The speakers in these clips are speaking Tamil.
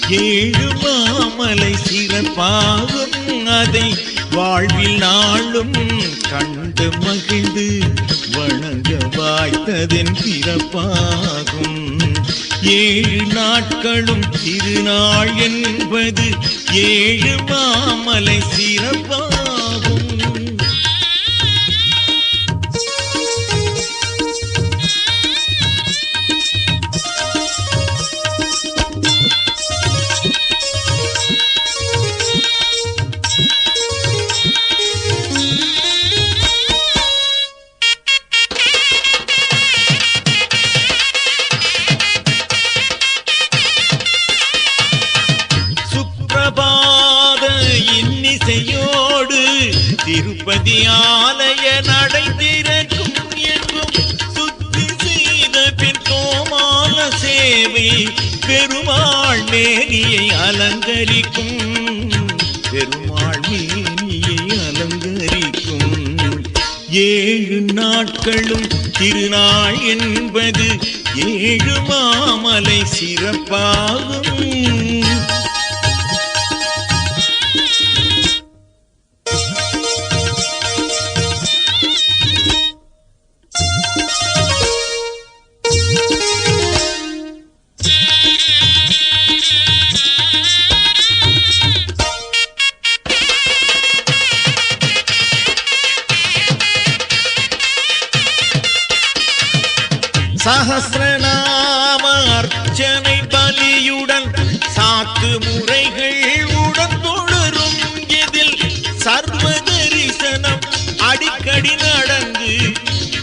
ஏழு மாமலை சிறப்பாகும் அதை வாழ்வில் நாளும் கண்டு மகிழ்ந்து வணங்க வாய்த்ததன் பிறப்பாகும். ஏழு நாட்களும் திருநாள் என்பது ஏழு மாமலை சிறப்பாகும். திருப்பதி ஆலய நடை திறக்கும் என்றும் சுத்தி செய்த பின் கோமால சேவை பெருமாள் மேனியை அலங்கரிக்கும். பெருமாள் மேனியை அலங்கரிக்கும். ஏழு நாட்களும் திருநாள் என்பது ஏழு மாமலை சிறப்பாகும். சஹஸ்ரநாம அர்ச்சனை பலியுடன் சாத்து முறைகள் உடன் தொடரும். இதில் சர்வ தரிசனம் அடிக்கடி நடந்து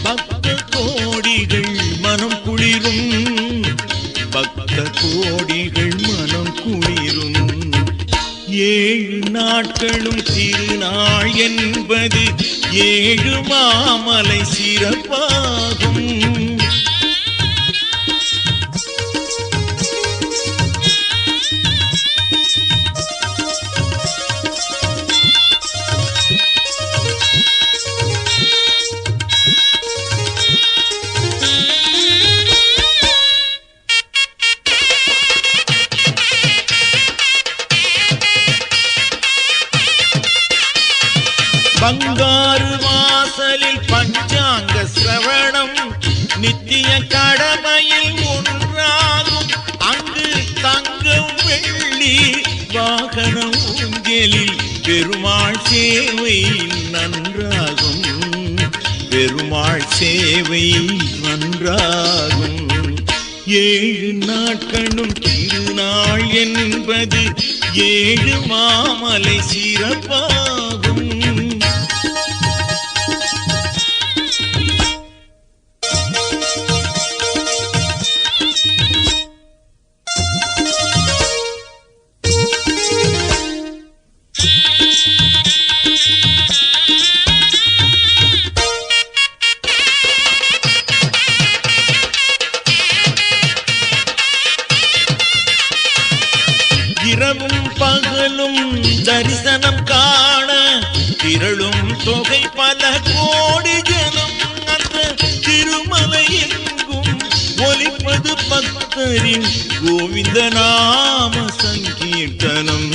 பக்த கோடிகள் மனம் குளிரும். பக்த கோடிகள் மனம் குளிரும். ஏழு நாட்களும் திருநாள் என்பது ஏழு மாமலை சிறப்பாகும். பங்காரு வாசலில் பஞ்சாங்க சிரவணம் நித்திய கடமையில் ஒன்றாகும். அங்கு தங்கம் வெள்ளி வாகனம் ஊஞ்சலில் பெருமாள் சேவை நன்றாகும். பெருமாள் சேவை நன்றாகும். ஏழு நாட்களும் திருநாள் என்பது ஏழு மாமலை சிறப்பாகும். இரவும் பகலும் தரிசனம் காண திரளும் தொகை பல கோடி ஜனம். அந்த திருமலை எங்கும் ஒலிப்பது பக்தரின் கோவிந்த நாம சங்கீர்த்தனம்.